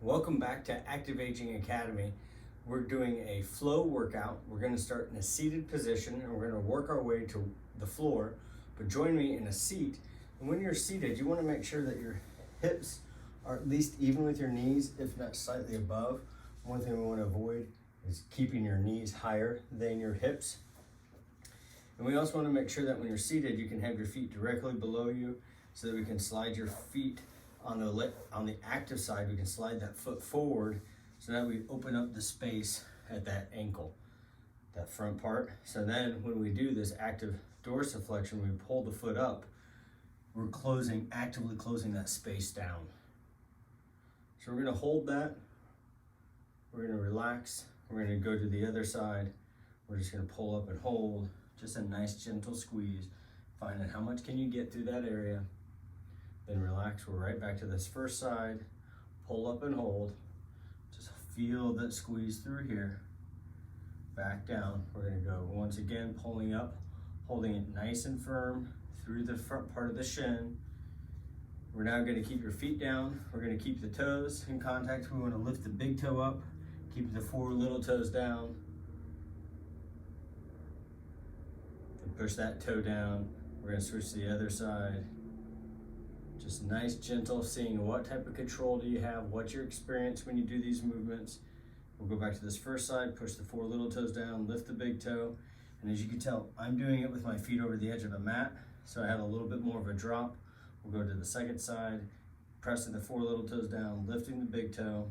Welcome back to Active Aging Academy. We're doing a flow workout. We're going to start in a seated position and we're going to work our way to the floor. But join me in a seat. And when you're seated, you want to make sure that your hips are at least even with your knees, if not slightly above. One thing we want to avoid is keeping your knees higher than your hips. And we also want to make sure that when you're seated, you can have your feet directly below you so that we can slide your feet on the active side. We can slide that foot forward so that we open up the space at that ankle, that front part. So then when we do this active dorsiflexion, we pull the foot up, we're actively closing that space down. So we're going to hold that. We're going to relax. We're going to go to the other side. We're just going to pull up and hold. Just a nice gentle squeeze. Finding how much can you get through that area. Then relax. We're right back to this first side. Pull up and hold. Just feel that squeeze through here. Back down. We're going to go once again, pulling up, holding it nice and firm through the front part of the shin. We're now going to keep your feet down. We're going to keep the toes in contact. We want to lift the big toe up, keep the 4 little toes down. Then push that toe down. We're going to switch to the other side. Just nice, gentle, seeing what type of control do you have, what's your experience when you do these movements. We'll go back to this first side, push the 4 little toes down, lift the big toe. And as you can tell, I'm doing it with my feet over the edge of a mat, so I have a little bit more of a drop. We'll go to the second side, pressing the 4 little toes down, lifting the big toe,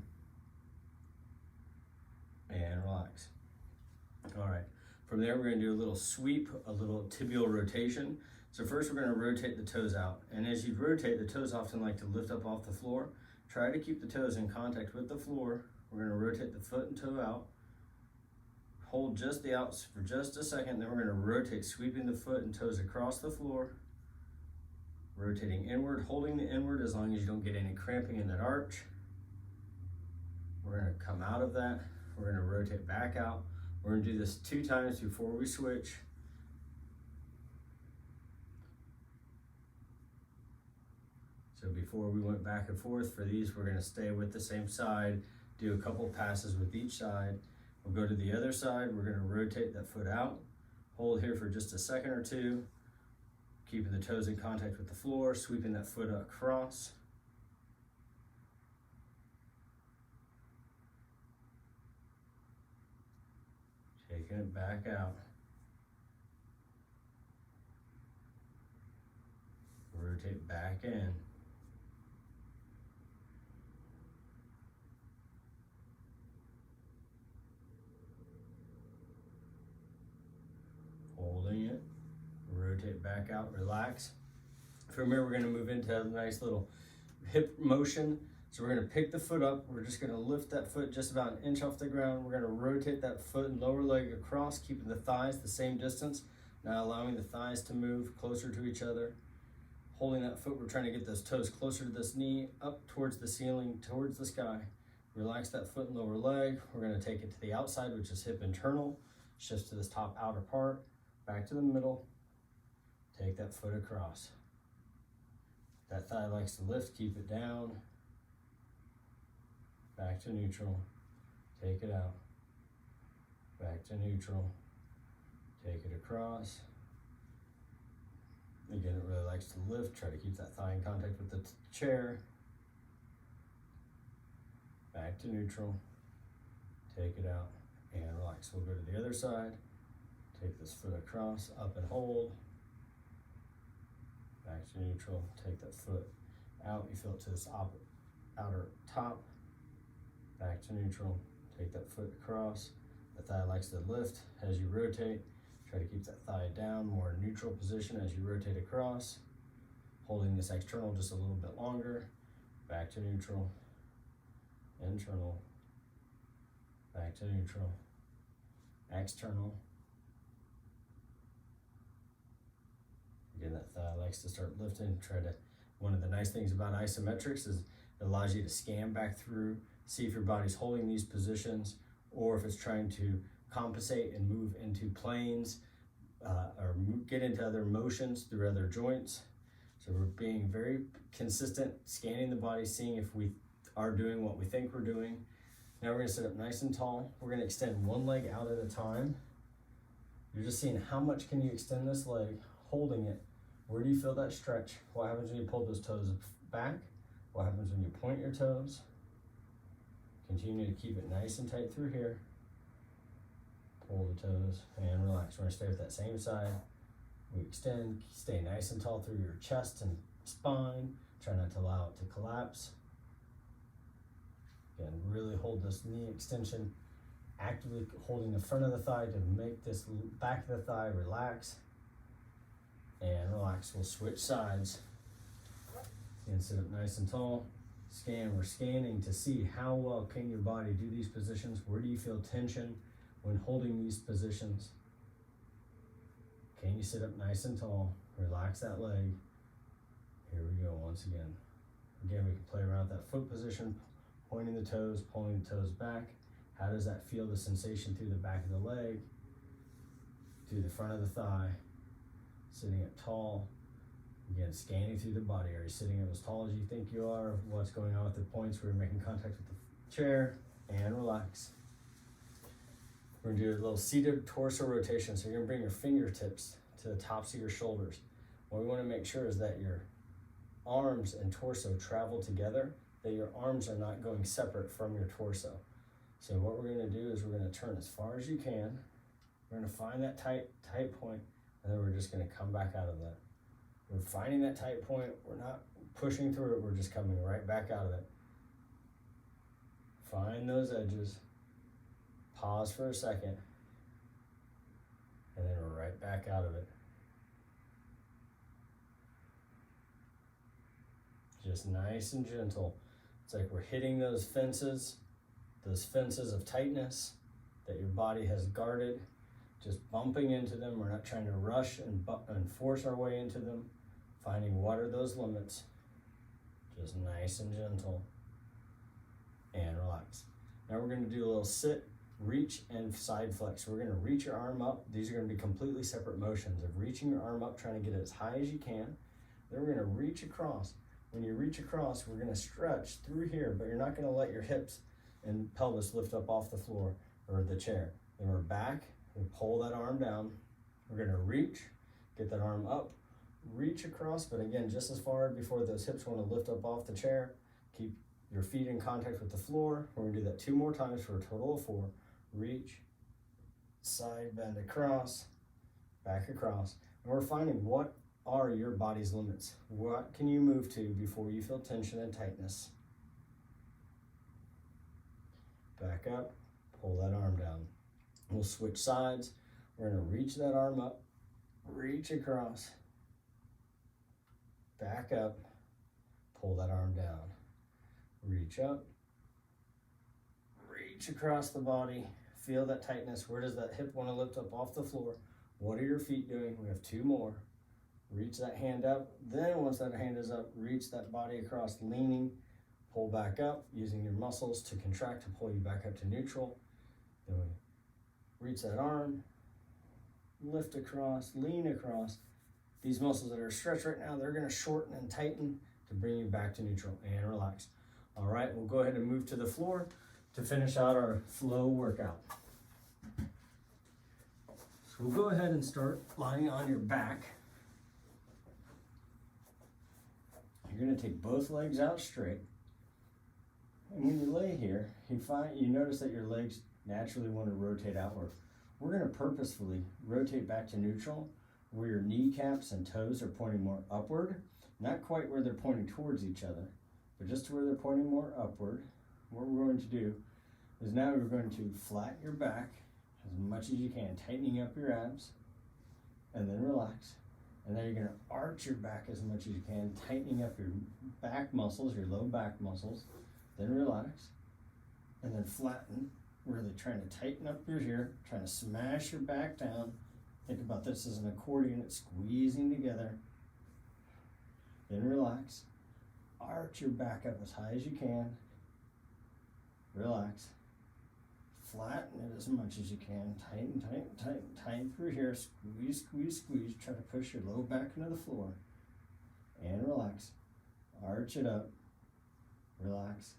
and relax. All right, from there we're gonna do a little sweep, a little tibial rotation. So first we're gonna rotate the toes out. And as you rotate, the toes often like to lift up off the floor. Try to keep the toes in contact with the floor. We're gonna rotate the foot and toe out. Hold just the outs for just a second, then we're gonna rotate, sweeping the foot and toes across the floor. Rotating inward, holding the inward as long as you don't get any cramping in that arch. We're gonna come out of that. We're gonna rotate back out. We're gonna do this 2 times before we switch. So before we went back and forth for these, we're gonna stay with the same side, do a couple passes with each side. We'll go to the other side. We're gonna rotate that foot out. Hold here for just a second or 2. Keeping the toes in contact with the floor, sweeping that foot across. Taking it back out. Rotate back in. Holding it. Rotate back out, relax. From here, we're gonna move into a nice little hip motion. So we're gonna pick the foot up. We're just gonna lift that foot just about 1 inch off the ground. We're gonna rotate that foot and lower leg across, keeping the thighs the same distance. Now allowing the thighs to move closer to each other. Holding that foot, we're trying to get those toes closer to this knee, up towards the ceiling, towards the sky. Relax that foot and lower leg. We're gonna take it to the outside, which is hip internal. Shifts to this top outer part, back to the middle. Take that foot across. That thigh likes to lift, keep it down. Back to neutral. Take it out. Back to neutral. Take it across. Again, it really likes to lift. Try to keep that thigh in contact with the chair. Back to neutral. Take it out and relax. We'll go to the other side. Take this foot across, up and hold. Back to neutral, take that foot out, you feel it to this outer top, back to neutral, take that foot across. The thigh likes to lift as you rotate. Try to keep that thigh down, more neutral position as you rotate across. Holding this external just a little bit longer. Back to neutral, internal, back to neutral, external. Again, that thigh likes to start lifting. One of the nice things about isometrics is it allows you to scan back through, see if your body's holding these positions, or if it's trying to compensate and move into planes, or get into other motions through other joints. So we're being very consistent, scanning the body, seeing if we are doing what we think we're doing. Now we're gonna sit up nice and tall. We're gonna extend one leg out at a time. You're just seeing how much can you extend this leg, holding it. Where do you feel that stretch? What happens when you pull those toes back? What happens when you point your toes? Continue to keep it nice and tight through here. Pull the toes and relax. We're gonna stay with that same side. We extend, stay nice and tall through your chest and spine. Try not to allow it to collapse. Again, really hold this knee extension, actively holding the front of the thigh to make this back of the thigh relax. And relax. We'll switch sides. And sit up nice and tall. Scan. We're scanning to see how well can your body do these positions. Where do you feel tension when holding these positions? Can you sit up nice and tall? Relax that leg. Here we go once again. Again, we can play around with that foot position, pointing the toes, pulling the toes back. How does that feel, the sensation through the back of the leg, through the front of the thigh, sitting up tall. Again, scanning through the body. Are you sitting up as tall as you think you are? What's going on with the points where you're making contact with the chair? And relax. We're gonna do a little seated torso rotation. So you're gonna bring your fingertips to the tops of your shoulders. What we wanna make sure is that your arms and torso travel together, that your arms are not going separate from your torso. So what we're gonna do is we're gonna turn as far as you can. We're gonna find that tight point, and then we're just gonna come back out of that. We're finding that tight point. We're not pushing through it. We're just coming right back out of it. Find those edges. Pause for a second. And then we're right back out of it. Just nice and gentle. It's like we're hitting those fences of tightness that your body has guarded. Just bumping into them. We're not trying to rush and force our way into them. Finding what are those limits. Just nice and gentle. And relax. Now we're going to do a little sit, reach, and side flex. We're going to reach your arm up. These are going to be completely separate motions of reaching your arm up, trying to get it as high as you can. Then we're going to reach across. When you reach across, we're going to stretch through here, but you're not going to let your hips and pelvis lift up off the floor or the chair. Then we're back. We pull that arm down. We're going to reach, get that arm up, reach across, but again, just as far before those hips want to lift up off the chair. Keep your feet in contact with the floor. We're going to do that 2 more times for a total of 4. Reach, side bend across, back across. And we're finding what are your body's limits. What can you move to before you feel tension and tightness? Back up, pull that arm down. We'll switch sides. We're going to reach that arm up, reach across, back up, pull that arm down, reach up, reach across the body, feel that tightness. Where does that hip want to lift up off the floor? What are your feet doing? We have 2 more. Reach that hand up. Then once that hand is up, reach that body across, leaning, pull back up, using your muscles to contract to pull you back up to neutral. Then we reach that arm, lift across, lean across. These muscles that are stretched right now, they're going to shorten and tighten to bring you back to neutral and relax. All right, we'll go ahead and move to the floor to finish out our flow workout. So we'll go ahead and start lying on your back. You're going to take both legs out straight. And when you lay here, you notice that your legs naturally want to rotate outward. We're going to purposefully rotate back to neutral, where your kneecaps and toes are pointing more upward, not quite where they're pointing towards each other, but just to where they're pointing more upward. What we're going to do is now we're going to flatten your back as much as you can, tightening up your abs, and then relax. And then you're going to arch your back as much as you can, tightening up your back muscles, your low back muscles, then relax, and then flatten, really trying to tighten up your here, trying to smash your back down. Think about this as an accordion, it's squeezing together. Then relax. Arch your back up as high as you can. Relax. Flatten it as much as you can. Tighten, tighten, tighten, tighten through here. Squeeze, squeeze, squeeze. Try to push your low back into the floor. And relax. Arch it up. Relax.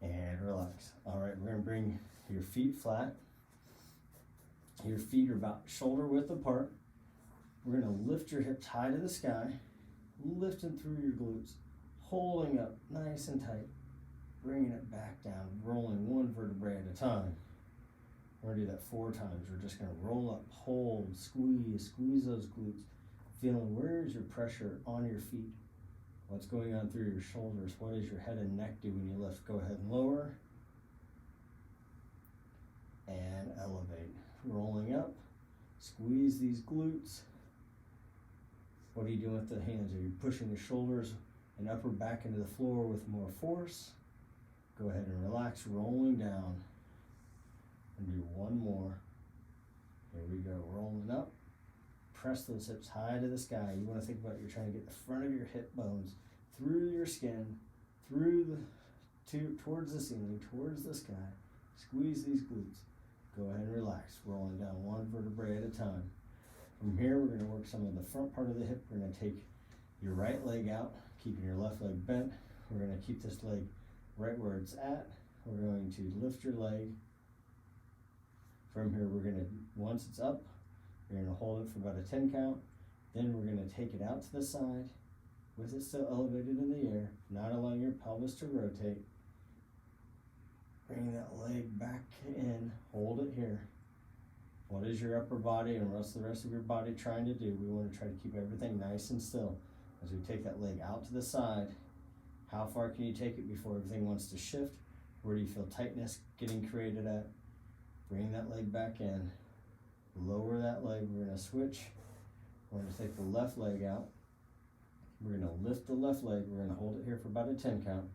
and relax. All right, we're gonna bring your feet flat. Your feet are about shoulder width apart. We're gonna lift your hips high to the sky, lifting through your glutes, holding up nice and tight, bringing it back down, rolling one vertebrae at a time. We're gonna do that 4 times. We're just gonna roll up, hold, squeeze those glutes, feeling where's your pressure on your feet, what's going on through your shoulders, what does your head and neck do when you lift. Go ahead and lower and elevate. Rolling up, squeeze these glutes. What are you doing with the hands? Are you pushing the shoulders and upper back into the floor with more force? Go ahead and relax, rolling down. And do one more. Here we go, rolling up. Press those hips high to the sky. You want to think about you're trying to get the front of your hip bones through your skin, towards the ceiling, towards the sky. Squeeze these glutes. Go ahead and relax, rolling down one vertebrae at a time. From here, we're going to work some of the front part of the hip. We're going to take your right leg out, keeping your left leg bent. We're going to keep this leg right where it's at. We're going to lift your leg. From here, we're going to, once it's up, you're going to hold it for about a 10 count. Then we're going to take it out to the side with it still elevated in the air, not allowing your pelvis to rotate. Bring that leg back in, hold it here. What is your upper body and the rest of your body trying to do? We want to try to keep everything nice and still. As we take that leg out to the side, how far can you take it before everything wants to shift? Where do you feel tightness getting created at? Bring that leg back in, lower that leg. We're going to switch. We're going to take the left leg out. We're going to lift the left leg. We're going to hold it here for about a 10 count.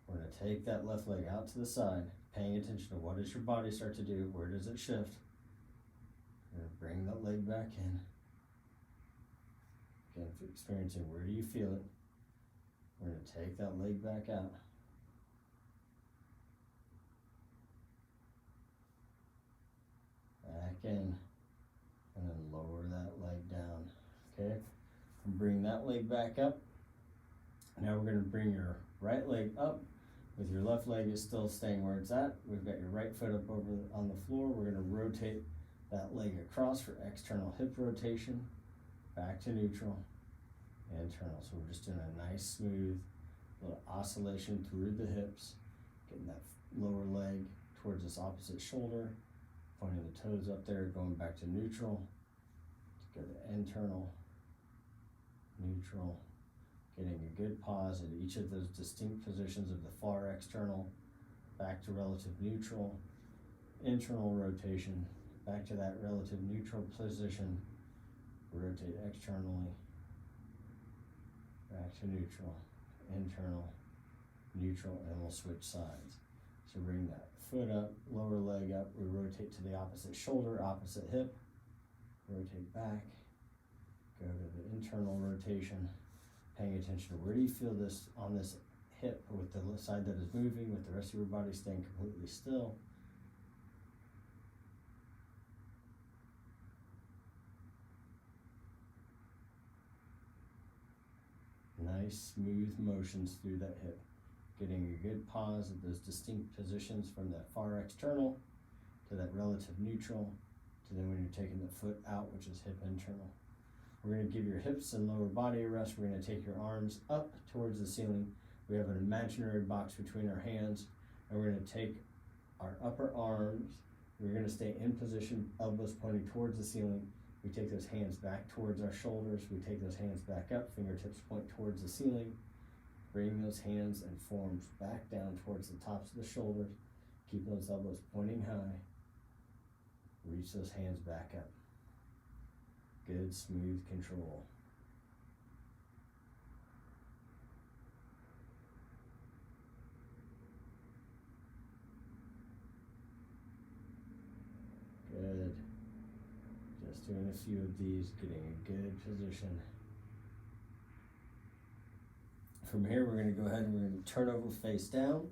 We're going to take that left leg out to the side, paying attention to what does your body start to do, where does it shift. We're going to bring that leg back in. Again, experiencing where do you feel it. We're going to take that leg back out. Back in, and then lower that leg down, okay? And bring that leg back up. Now we're going to bring your right leg up with your left leg is still staying where it's at. We've got your right foot up over on the floor. We're going to rotate that leg across for external hip rotation, back to neutral, internal. So we're just doing a nice, smooth little oscillation through the hips, getting that lower leg towards this opposite shoulder, pointing the toes up there, going back to neutral, to go to internal, neutral, getting a good pause at each of those distinct positions of the far external, back to relative neutral, internal rotation, back to that relative neutral position, rotate externally, back to neutral, internal, neutral, and we'll switch sides. So bring that foot up, lower leg up, we rotate to the opposite shoulder, opposite hip, rotate back, go to the internal rotation, paying attention to where do you feel this on this hip with the side that is moving, with the rest of your body staying completely still. Nice smooth motions through that hip, getting a good pause at those distinct positions from that far external to that relative neutral to then when you're taking the foot out, which is hip internal. We're going to give your hips and lower body a rest. We're going to take your arms up towards the ceiling. We have an imaginary box between our hands, and we're going to take our upper arms. We're going to stay in position, elbows pointing towards the ceiling. We take those hands back towards our shoulders. We take those hands back up, fingertips point towards the ceiling. Bring those hands and forms back down towards the tops of the shoulders. Keep those elbows pointing high. Reach those hands back up. Good, smooth control. Good. Just doing a few of these, getting a good position. From here, we're going to go ahead and we're going to turn over face down.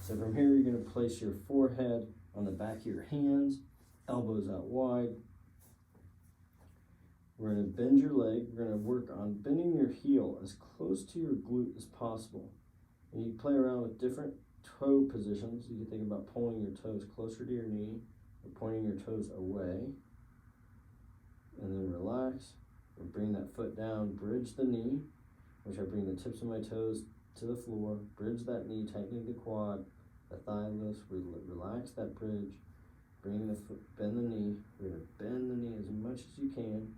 So from here, you're going to place your forehead on the back of your hands, elbows out wide. We're gonna bend your leg. We're gonna work on bending your heel as close to your glute as possible. And you play around with different toe positions. You can think about pulling your toes closer to your knee or pointing your toes away. And then relax. Or bring that foot down, bridge the knee, which I bring the tips of my toes to the floor, bridge that knee, tightening the quad, the thigh lifts, relax that bridge, bring the foot, bend the knee. We're gonna bend the knee as much as you can.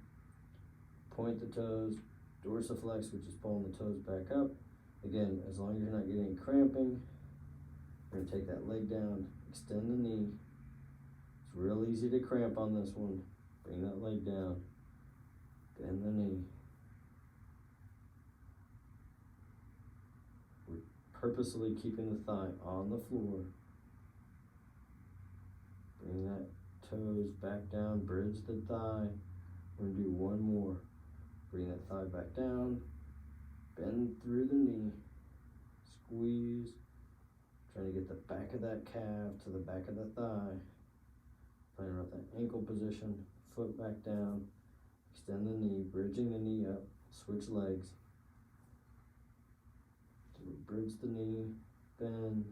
Point the toes, dorsiflex, which is pulling the toes back up. Again, as long as you're not getting cramping, we're gonna take that leg down, extend the knee. It's real easy to cramp on this one. Bring that leg down, bend the knee. We're purposely keeping the thigh on the floor. Bring that toes back down, bridge the thigh. We're gonna do one more. Bring that thigh back down, bend through the knee, squeeze, trying to get the back of that calf to the back of the thigh. Playing around that ankle position, foot back down, extend the knee, bridging the knee up, switch legs. So we bridge the knee, bend,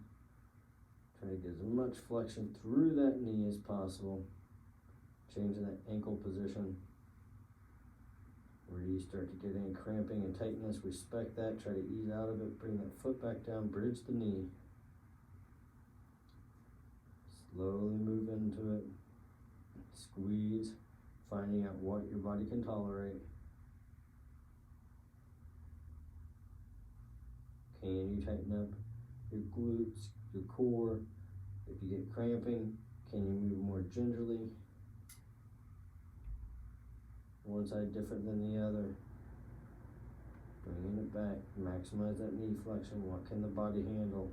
try to get as much flexion through that knee as possible. Changing that ankle position. Where you start to get any cramping and tightness, respect that, try to ease out of it, bring that foot back down, bridge the knee. Slowly move into it, squeeze, finding out what your body can tolerate. Can you tighten up your glutes, your core? If you get cramping, can you move more gingerly? One side different than the other. Bringing it back, maximize that knee flexion. What can the body handle?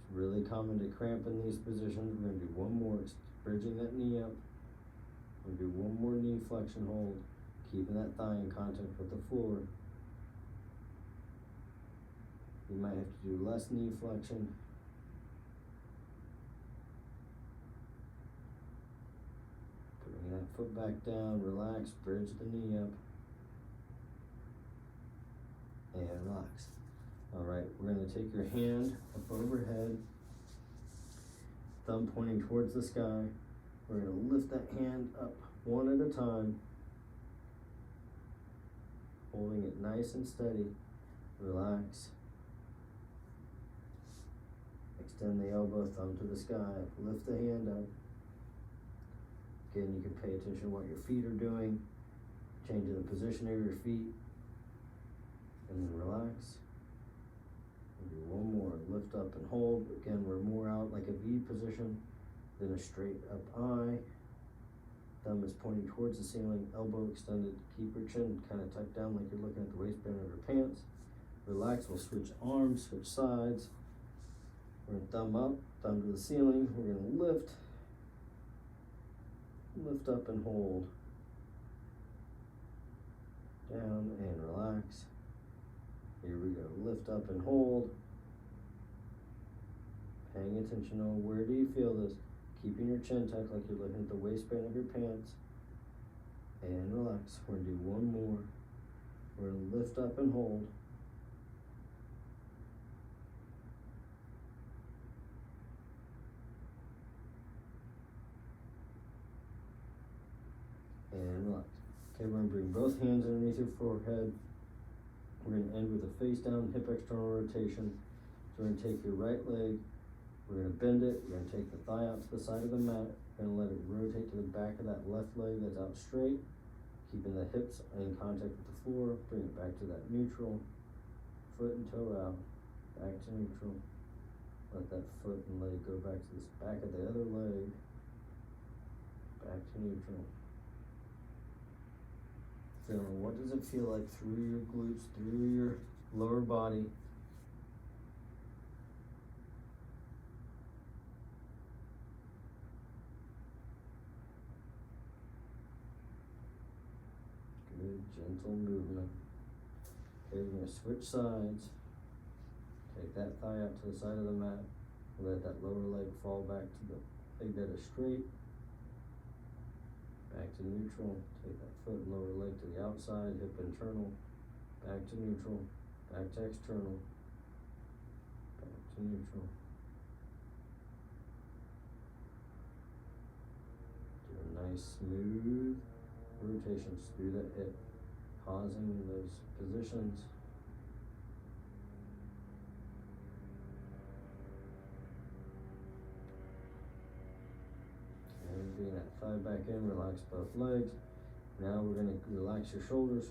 It's really common to cramp in these positions. We're gonna do one more, bridging that knee up. We're gonna do one more knee flexion hold, keeping that thigh in contact with the floor. You might have to do less knee flexion. Bring that foot back down, relax, bridge the knee up, and relax. All right, we're gonna take your hand up overhead, thumb pointing towards the sky. We're gonna lift that hand up one at a time, holding it nice and steady. Relax. Extend the elbow, thumb to the sky, lift the hand up. Again, you can pay attention to what your feet are doing, changing the position of your feet, and then relax. And do one more, lift up and hold. Again, we're more out like a V position than a straight up I. Thumb is pointing towards the ceiling, elbow extended. Keep your chin kind of tucked down like you're looking at the waistband of your pants. Relax, we'll switch arms, switch sides. We're gonna thumb up, thumb to the ceiling. We're gonna lift up and hold. Down and relax. Here we go, lift up and hold. Paying attention on where do you feel this. Keeping your chin tucked like you're looking at the waistband of your pants. And relax. We're gonna do one more. We're gonna lift up and hold. And relax. Okay, we're gonna bring both hands underneath your forehead. We're gonna end with a face down hip external rotation. So we're gonna take your right leg, we're gonna bend it, we're gonna take the thigh out to the side of the mat, we're gonna let it rotate to the back of that left leg that's out straight, keeping the hips in contact with the floor, bring it back to that neutral, foot and toe out, back to neutral. Let that foot and leg go back to the back of the other leg, back to neutral. Feeling what does it feel like through your glutes, through your lower body. Good, gentle movement. Okay, we're gonna switch sides. Take that thigh out to the side of the mat. Let that lower leg fall back to the Take that as straight. Back to neutral. Take that foot and lower leg to the outside, hip internal. Back to neutral. Back to external. Back to neutral. Do a nice smooth rotations through that hip. Pausing in those positions. And bring that thigh back in, relax both legs. Now we're gonna relax your shoulders,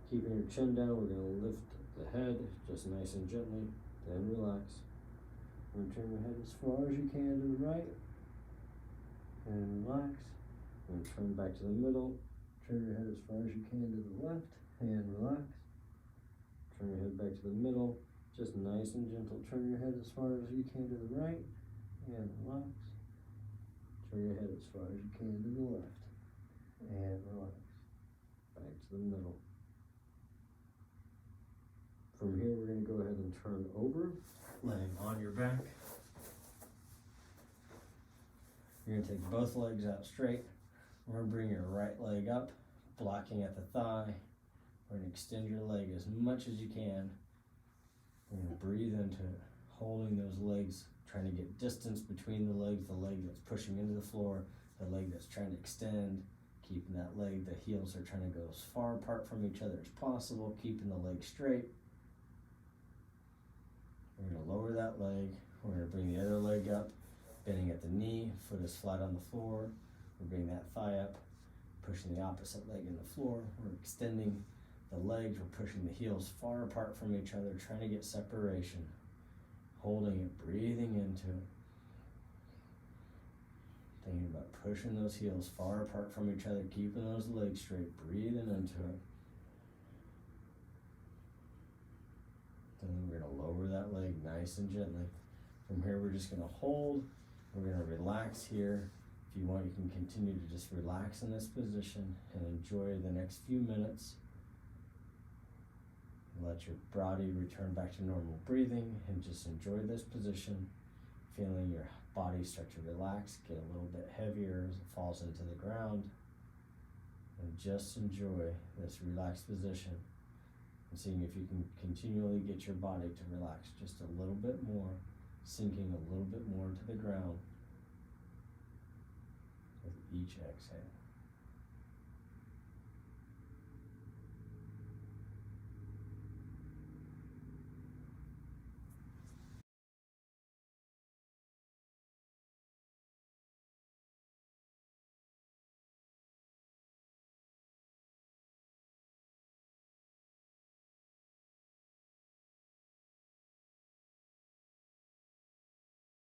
keeping your chin down. We're gonna lift the head just nice and gently, then relax. We're gonna turn your head as far as you can to the right, and relax. And turn back to the middle. Turn your head as far as you can to the left, and relax. Turn your head back to the middle, just nice and gentle. Turn your head as far as you can to the right, and relax. Turn your head as far as you can to the left, and relax. Back to the middle. From here, we're going to go ahead and turn over, laying on your back. You're going to take both legs out straight. We're going to bring your right leg up, blocking at the thigh. We're going to extend your leg as much as you can. We're going to breathe into it, holding those legs, trying to get distance between the legs, the leg that's pushing into the floor, the leg that's trying to extend, keeping that leg, the heels are trying to go as far apart from each other as possible, keeping the leg straight. We're going to lower that leg. We're going to bring the other leg up, bending at the knee, foot is flat on the floor. We bring that thigh up, pushing the opposite leg in the floor. We're extending the legs, we're pushing the heels far apart from each other, trying to get separation. Holding it, breathing into it. Thinking about pushing those heels far apart from each other, keeping those legs straight, breathing into it. Then we're going to lower that leg nice and gently. From here, we're just going to hold. We're going to relax here. If you want, you can continue to just relax in this position and enjoy the next few minutes. Let your body return back to normal breathing and just enjoy this position, feeling your body start to relax, get a little bit heavier as it falls into the ground, and just enjoy this relaxed position and seeing if you can continually get your body to relax just a little bit more, sinking a little bit more to the ground with each exhale.